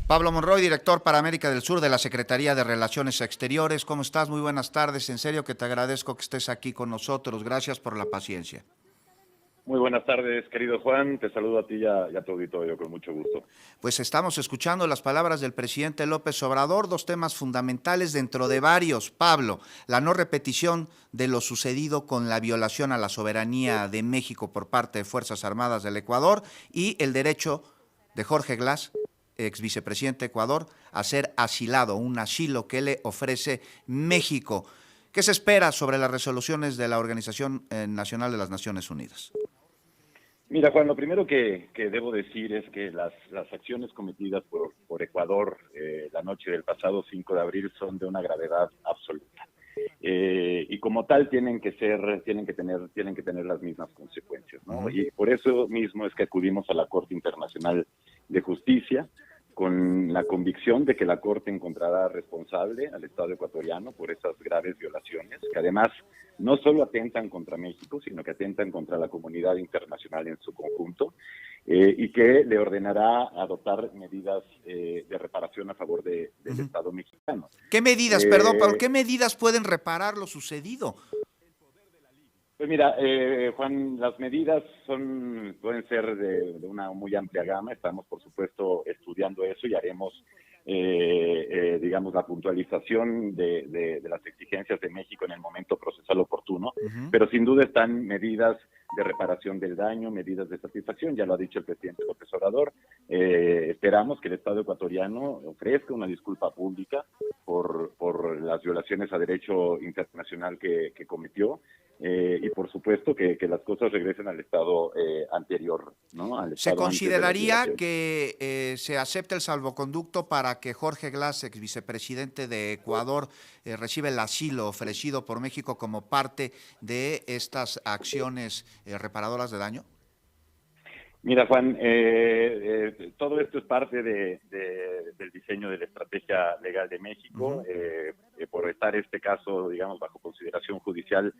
Pablo Monroy, director para América del Sur de la Secretaría de Relaciones Exteriores. ¿Cómo estás? Muy buenas tardes. En serio que te agradezco que estés aquí con nosotros. Gracias por la paciencia. Muy buenas tardes, querido Juan. Te saludo a ti y a tu auditorio con mucho gusto. Pues estamos escuchando las palabras del presidente López Obrador, dos temas fundamentales dentro de varios. Pablo, la no repetición de lo sucedido con la violación a la soberanía de México por parte de Fuerzas Armadas del Ecuador y el derecho de Jorge Glass, ex vicepresidente de Ecuador, a ser asilado, un asilo que le ofrece México. ¿Qué se espera sobre las resoluciones de la Organización Nacional de las Naciones Unidas? Mira, Juan, lo primero que debo decir es que las acciones cometidas por Ecuador la noche del pasado 5 de abril son de una gravedad absoluta. Y como tal tienen que tener las mismas consecuencias, ¿no? Y por eso mismo es que acudimos a la Corte Internacional de Justicia con la convicción de que la Corte encontrará responsable al Estado ecuatoriano por esas graves violaciones, que además no solo atentan contra México, sino que atentan contra la comunidad internacional en su conjunto, y que le ordenará adoptar medidas de reparación a favor del Estado mexicano. ¿Qué medidas, perdón, Pablo, qué medidas pueden reparar lo sucedido? Pues mira, Juan, las medidas pueden ser de una muy amplia gama. Estamos, por supuesto, estudiando eso y haremos, digamos, la puntualización de las exigencias de México en el momento procesal oportuno. Pero sin duda están medidas de reparación del daño, medidas de satisfacción, ya lo ha dicho el presidente López Obrador. Esperamos que el Estado ecuatoriano ofrezca una disculpa pública por las violaciones a derecho internacional que cometió. Y por supuesto que las cosas regresen al estado anterior, ¿no? Al ¿Se estado consideraría que se acepte el salvoconducto para que Jorge Glass, ex vicepresidente de Ecuador, reciba el asilo ofrecido por México como parte de estas acciones reparadoras de daño? Mira, Juan, todo esto es parte del diseño de la estrategia legal de México. Por estar este caso, digamos, bajo consideración judicial,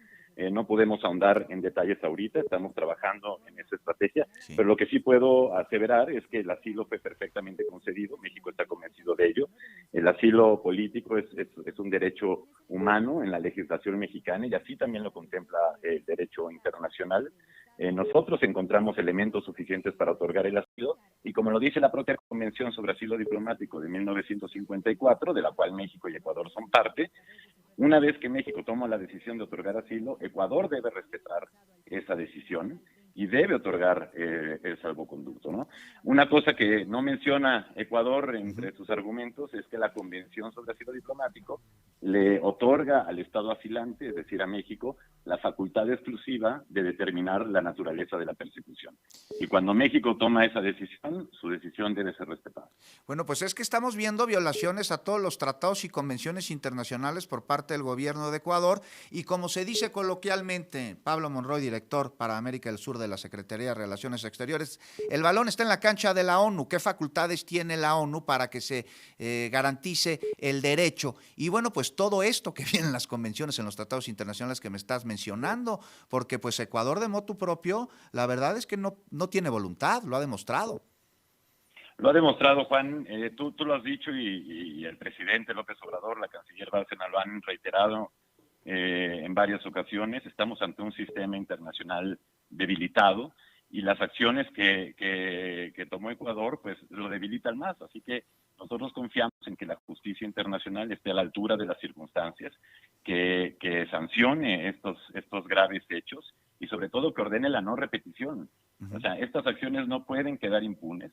no podemos ahondar en detalles ahorita, estamos trabajando en esa estrategia, sí. Pero lo que sí puedo aseverar es que el asilo fue perfectamente concedido, México está convencido de ello. El asilo político es un derecho humano en la legislación mexicana y así también lo contempla el derecho internacional. Nosotros encontramos elementos suficientes para otorgar el asilo y como lo dice la propia Convención sobre Asilo Diplomático de 1954, de la cual México y Ecuador son parte, una vez que México toma la decisión de otorgar asilo, Ecuador debe respetar esa decisión y debe otorgar el salvoconducto, ¿no? Una cosa que no menciona Ecuador entre sus argumentos es que la Convención sobre Asilo Diplomático le otorga al Estado asilante, es decir, a México, la facultad exclusiva de determinar la naturaleza de la persecución. Y cuando México toma esa decisión, su decisión debe ser respetada. Bueno, pues es que estamos viendo violaciones a todos los tratados y convenciones internacionales por parte del gobierno de Ecuador y como se dice coloquialmente, Pablo Monroy, director para América del Sur de la Secretaría de Relaciones Exteriores, el balón está en la cancha de la ONU. ¿Qué facultades tiene la ONU para que se garantice el derecho? Y bueno, pues todo esto que viene en las convenciones, en los tratados internacionales que me estás mencionando, porque pues Ecuador de motu propio, la verdad es que no tiene voluntad, lo ha demostrado. Lo ha demostrado, Juan, tú lo has dicho y el presidente López Obrador, la canciller Bárcena lo han reiterado en varias ocasiones. Estamos ante un sistema internacional debilitado y las acciones que tomó Ecuador pues lo debilitan más, así que nosotros confiamos en que la justicia internacional esté a la altura de las circunstancias, que sancione estos graves hechos y sobre todo que ordene la no repetición. O sea, estas acciones no pueden quedar impunes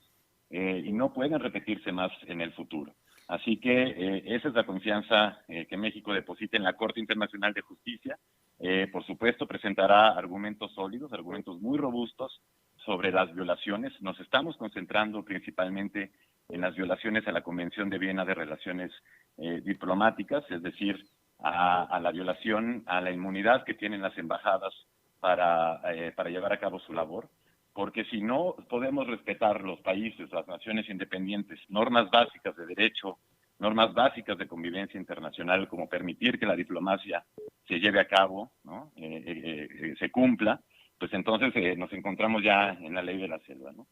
y no pueden repetirse más en el futuro. Así que esa es la confianza que México deposita en la Corte Internacional de Justicia. Por supuesto, presentará argumentos sólidos, argumentos muy robustos sobre las violaciones. Nos estamos concentrando principalmente en las violaciones a la Convención de Viena de Relaciones Diplomáticas, es decir, a la violación a la inmunidad que tienen las embajadas para llevar a cabo su labor. Porque si no podemos respetar los países, las naciones independientes, normas básicas de derecho, normas básicas de convivencia internacional, como permitir que la diplomacia se lleve a cabo, ¿no? Se cumpla, pues entonces nos encontramos ya en la ley de la selva, ¿no?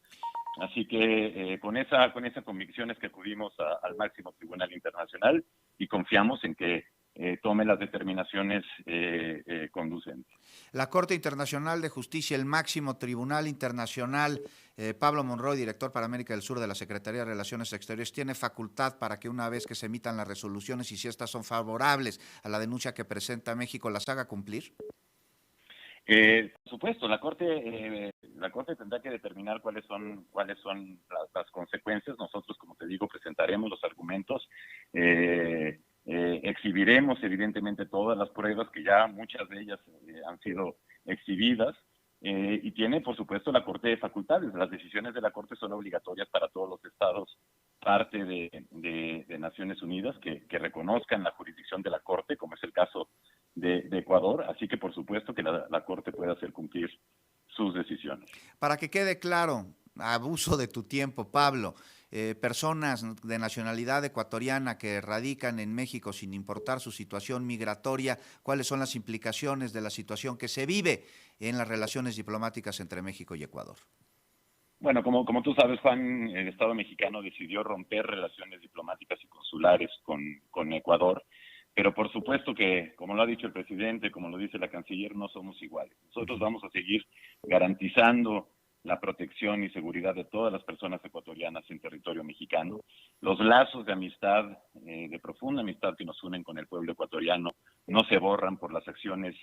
Así que con esa convicción es que acudimos al máximo tribunal internacional y confiamos en que tome las determinaciones conducentes. La Corte Internacional de Justicia, el máximo tribunal internacional, Pablo Monroy, director para América del Sur de la Secretaría de Relaciones Exteriores, tiene facultad para que una vez que se emitan las resoluciones y si estas son favorables a la denuncia que presenta México, las haga cumplir. Por supuesto, la corte tendrá que determinar cuáles son las consecuencias. Nosotros, como te digo, presentaremos los argumentos, exhibiremos evidentemente todas las pruebas que ya muchas de ellas han sido exhibidas. Y tiene, por supuesto, la Corte de facultades. Las decisiones de la Corte son obligatorias para todos los estados parte de Naciones Unidas que reconozcan la jurisdicción de la Corte, como es el caso de Ecuador, así que por supuesto que la Corte puede hacer cumplir sus decisiones. Para que quede claro, abuso de tu tiempo, Pablo, personas de nacionalidad ecuatoriana que radican en México sin importar su situación migratoria, ¿cuáles son las implicaciones de la situación que se vive en las relaciones diplomáticas entre México y Ecuador? Bueno, como tú sabes, Juan, el Estado mexicano decidió romper relaciones diplomáticas y consulares con Ecuador, pero por supuesto que, como lo ha dicho el presidente, como lo dice la canciller, no somos iguales. Nosotros vamos a seguir garantizando la protección y seguridad de todas las personas ecuatorianas en territorio mexicano. Los lazos de amistad, de profunda amistad que nos unen con el pueblo ecuatoriano, no se borran por las acciones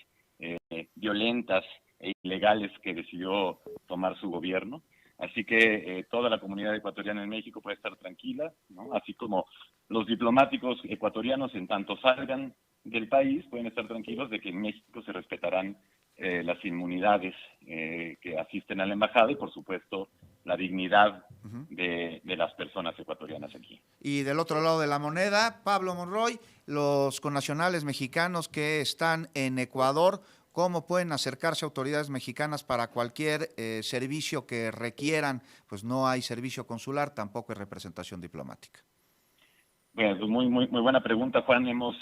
violentas e ilegales que decidió tomar su gobierno. Así que toda la comunidad ecuatoriana en México puede estar tranquila, ¿no? Así como los diplomáticos ecuatorianos, en tanto salgan del país, pueden estar tranquilos de que en México se respetarán las inmunidades que asisten a la embajada y, por supuesto, la dignidad de las personas ecuatorianas aquí. Y del otro lado de la moneda, Pablo Monroy, los connacionales mexicanos que están en Ecuador, ¿cómo pueden acercarse a autoridades mexicanas para cualquier servicio que requieran? Pues no hay servicio consular, tampoco hay representación diplomática. Bueno, pues muy buena pregunta, Juan. Hemos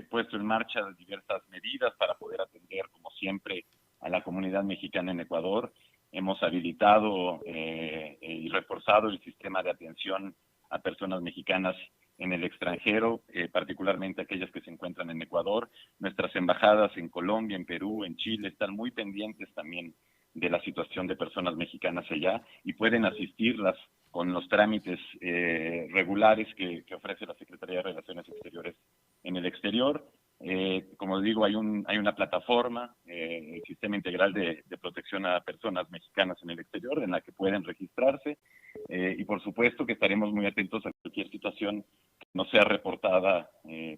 puesto en marcha diversas medidas para poder atender, como siempre, a la comunidad mexicana en Ecuador. Hemos habilitado y reforzado el sistema de atención a personas mexicanas en el extranjero, particularmente aquellas que se encuentran en Ecuador. Nuestras embajadas en Colombia, en Perú, en Chile están muy pendientes también de la situación de personas mexicanas allá y pueden asistirlas con los trámites regulares que ofrece la Secretaría de Relaciones Exteriores en el exterior. Como digo, hay una plataforma, el Sistema Integral de Protección a Personas Mexicanas en el Exterior, en la que pueden registrarse, y por supuesto que estaremos muy atentos a cualquier situación que no sea reportada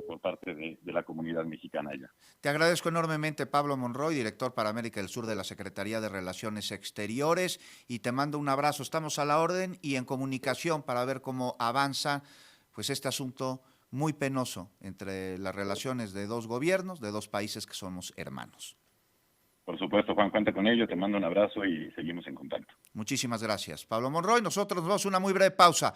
por parte de la comunidad mexicana allá. Te agradezco enormemente, Pablo Monroy, director para América del Sur de la Secretaría de Relaciones Exteriores, y te mando un abrazo. Estamos a la orden y en comunicación para ver cómo avanza pues este asunto muy penoso entre las relaciones de dos gobiernos, de dos países que somos hermanos. Por supuesto, Juan, cuenta con ello, te mando un abrazo y seguimos en contacto. Muchísimas gracias, Pablo Monroy. Nosotros nos vamos a una muy breve pausa.